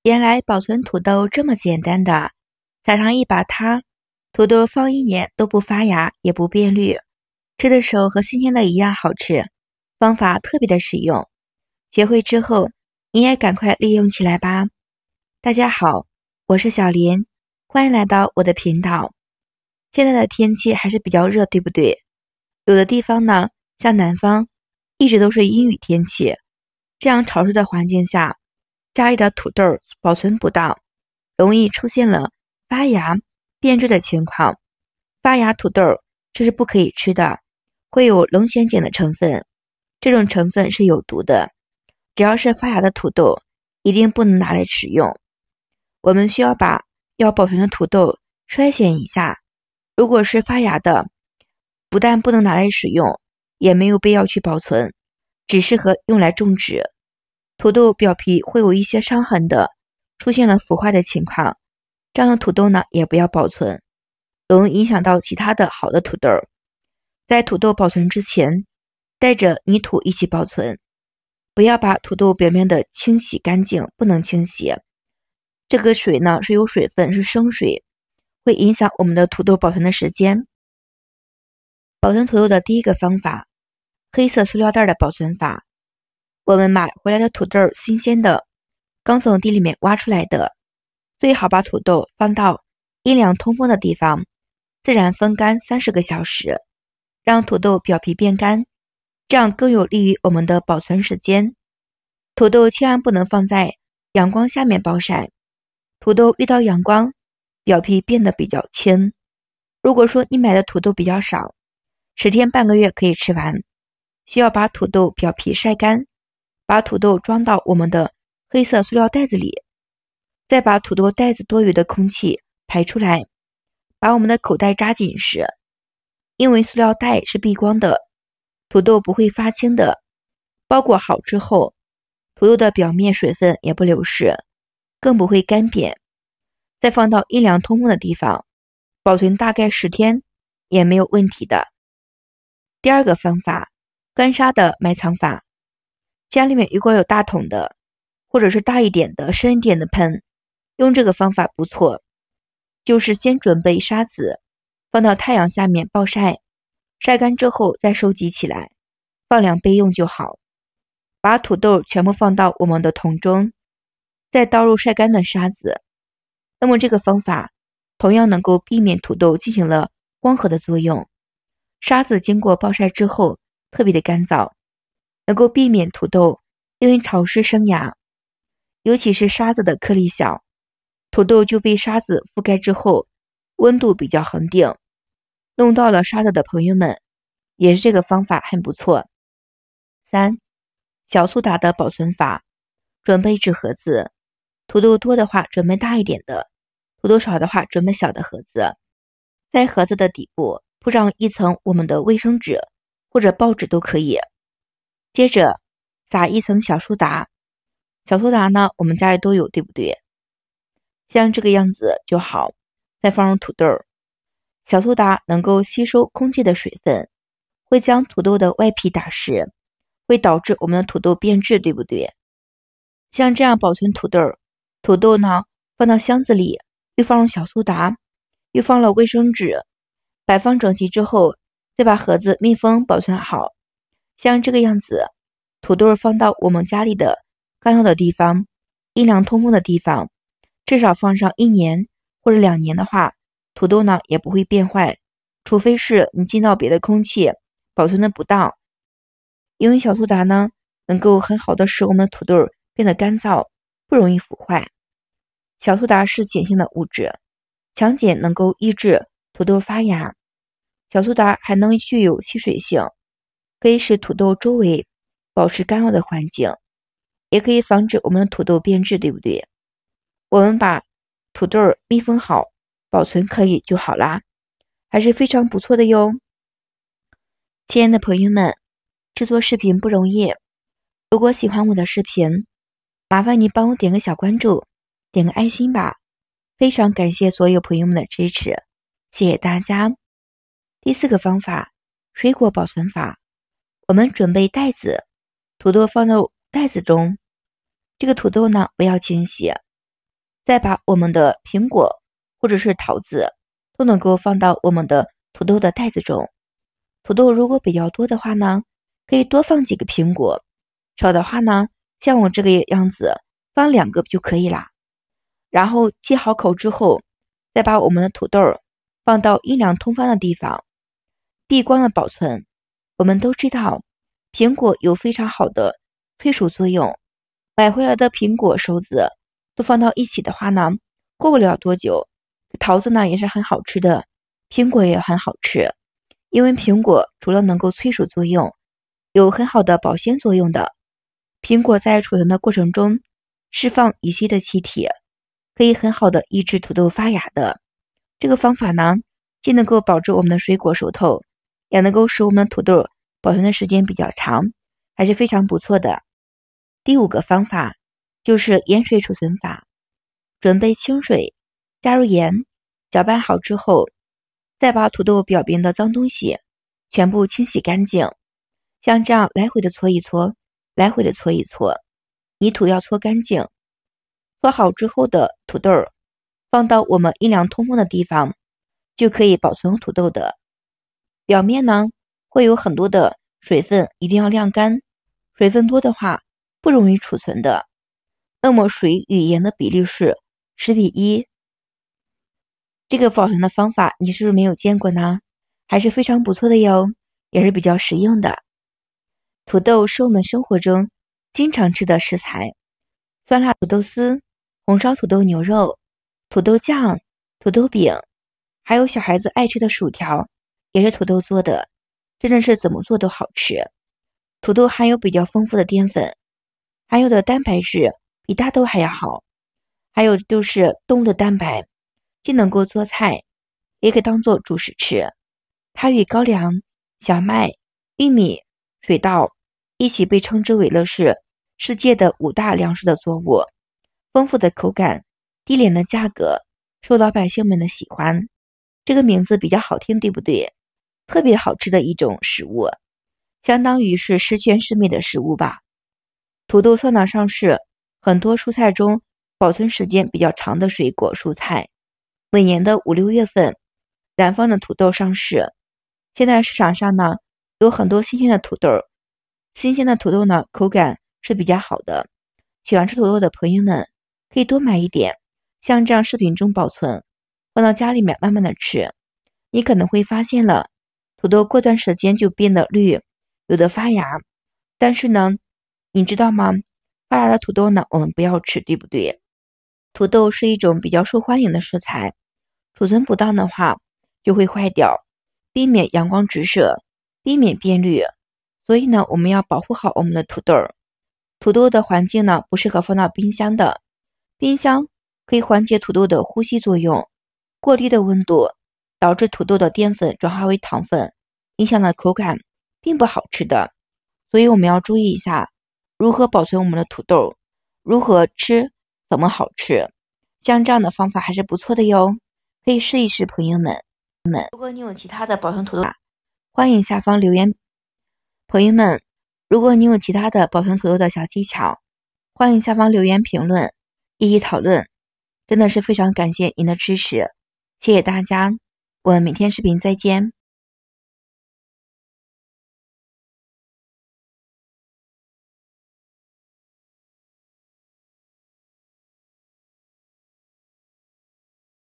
原来保存土豆这么简单的，撒上一把它，土豆放1年都不发芽也不变绿，吃的时候和新鲜的一样好吃，方法特别的实用。学会之后，你也赶快利用起来吧。大家好，我是小林，欢迎来到我的频道。现在的天气还是比较热，对不对？有的地方呢，像南方，一直都是阴雨天气，这样潮湿的环境下，家里的土豆保存不当，容易出现了发芽、变质的情况。发芽土豆这是不可以吃的，会有龙涎碱的成分，这种成分是有毒的。只要是发芽的土豆，一定不能拿来食用。我们需要把要保存的土豆筛选一下，如果是发芽的，不但不能拿来使用，也没有必要去保存，只适合用来种植。土豆表皮会有一些伤痕的，出现了腐坏的情况，这样的土豆呢也不要保存，容易影响到其他的好的土豆。在土豆保存之前，带着泥土一起保存，不要把土豆表面的清洗干净，不能清洗。这个水呢是有水分，是生水，会影响我们的土豆保存的时间。保存土豆的第一个方法，黑色塑料袋的保存法。我们买回来的土豆新鲜的，刚从地里面挖出来的，最好把土豆放到阴凉通风的地方，自然风干30个小时，让土豆表皮变干，这样更有利于我们的保存时间。土豆千万不能放在阳光下面暴晒，土豆遇到阳光，表皮变得比较轻。如果说你买的土豆比较少，10天半个月可以吃完，需要把土豆表皮晒干，把土豆装到我们的黑色塑料袋子里，再把土豆袋子多余的空气排出来，把我们的口袋扎紧实，因为塑料袋是避光的，土豆不会发青的。包裹好之后，土豆的表面水分也不流失，更不会干瘪。再放到阴凉通风的地方，保存大概10天也没有问题的。第二个方法，干沙的埋藏法。家里面如果有大桶的，或者是大一点的、深一点的盆，用这个方法不错。就是先准备沙子，放到太阳下面暴晒，晒干之后再收集起来，放凉备用就好。把土豆全部放到我们的桶中，再倒入晒干的沙子。那么这个方法同样能够避免土豆进行了光合的作用。沙子经过暴晒之后特别的干燥，能够避免土豆因为潮湿生芽，尤其是沙子的颗粒小，土豆就被沙子覆盖之后温度比较恒定。弄到了沙子的朋友们，也是这个方法很不错。3. 小苏打的保存法。准备纸盒子，土豆多的话准备大一点的，土豆少的话准备小的盒子。在盒子的底部铺上一层我们的卫生纸或者报纸都可以。接着撒一层小苏打，小苏打呢我们家里都有，对不对？像这个样子就好。再放入土豆，小苏打能够吸收空气的水分，会将土豆的外皮打湿，会导致我们的土豆变质，对不对？像这样保存土豆，土豆呢放到箱子里，又放入小苏打，又放了卫生纸，摆放整齐之后，再把盒子密封保存好。像这个样子，土豆放到我们家里的干燥的地方，阴凉通风的地方，至少放上1年或者2年的话，土豆呢也不会变坏，除非是你进到别的空气保存的不当。因为小苏打呢能够很好的使我们的土豆变得干燥，不容易腐坏。小苏打是碱性的物质，强碱能够抑制土豆发芽，小苏打还能具有吸水性，可以使土豆周围保持干燥的环境，也可以防止我们的土豆变质，对不对？我们把土豆密封好，保存可以就好啦，还是非常不错的哟。亲爱的朋友们，制作视频不容易，如果喜欢我的视频，麻烦你帮我点个小关注，点个爱心吧，非常感谢所有朋友们的支持，谢谢大家。第4个方法，水果保存法。我们准备袋子，土豆放到袋子中，这个土豆呢不要清洗，再把我们的苹果或者是桃子都能够放到我们的土豆的袋子中。土豆如果比较多的话呢，可以多放几个苹果，少的话呢，像我这个样子放2个就可以啦。然后系好口之后，再把我们的土豆放到阴凉通风的地方，闭关的保存。我们都知道苹果有非常好的催熟作用，买回来的苹果熟子都放到一起的话呢，过不了多久，桃子呢也是很好吃的，苹果也很好吃。因为苹果除了能够催熟作用，有很好的保鲜作用的。苹果在储存的过程中释放乙烯的气体，可以很好的抑制土豆发芽的。这个方法呢，既能够保证我们的水果熟透，也能够使我们的土豆保存的时间比较长，还是非常不错的。第5个方法就是盐水储存法。准备清水，加入盐，搅拌好之后，再把土豆表边的脏东西全部清洗干净，像这样来回的搓一搓，来回的搓一搓，泥土要搓干净。搓好之后的土豆放到我们阴凉通风的地方，就可以保存土豆的。表面呢会有很多的水分，一定要晾干，水分多的话不容易储存的。那么水与盐的比例是10:1。这个保存的方法你是不是没有见过呢？还是非常不错的哟，也是比较实用的。土豆是我们生活中经常吃的食材，酸辣土豆丝、红烧土豆牛肉、土豆酱、土豆饼，还有小孩子爱吃的薯条，也是土豆做的，真的是怎么做都好吃。土豆含有比较丰富的淀粉，含有的蛋白质比大豆还要好，还有就是动物的蛋白，既能够做菜，也可以当做主食吃。它与高粱、小麦、玉米、水稻一起被称之为了是世界的5大粮食的作物。丰富的口感，低廉的价格，受老百姓们的喜欢。这个名字比较好听，对不对？特别好吃的一种食物，相当于是十全十美的食物吧。土豆算得上是很多蔬菜中保存时间比较长的水果蔬菜。每年的5、6月份，南方的土豆上市。现在市场上呢，有很多新鲜的土豆。新鲜的土豆呢，口感是比较好的。喜欢吃土豆的朋友们，可以多买一点，像这样视频中保存，放到家里面慢慢的吃。你可能会发现了，土豆过段时间就变得绿，有的发芽。但是呢，你知道吗？发芽的土豆呢，我们不要吃，对不对？土豆是一种比较受欢迎的食材，储存不当的话就会坏掉，避免阳光直射，避免变绿。所以呢，我们要保护好我们的土豆。土豆的环境呢，不适合放到冰箱的。冰箱可以缓解土豆的呼吸作用，过低的温度导致土豆的淀粉转化为糖分，影响了口感，并不好吃的。所以我们要注意一下，如何保存我们的土豆，如何吃，怎么好吃。像这样的方法还是不错的哟，可以试一试，朋友们。如果你有其他的保存土豆，欢迎下方留言。朋友们，如果你有其他的保存土豆的小技巧，欢迎下方留言评论，一起讨论。真的是非常感谢您的支持，谢谢大家，我们明天视频再见。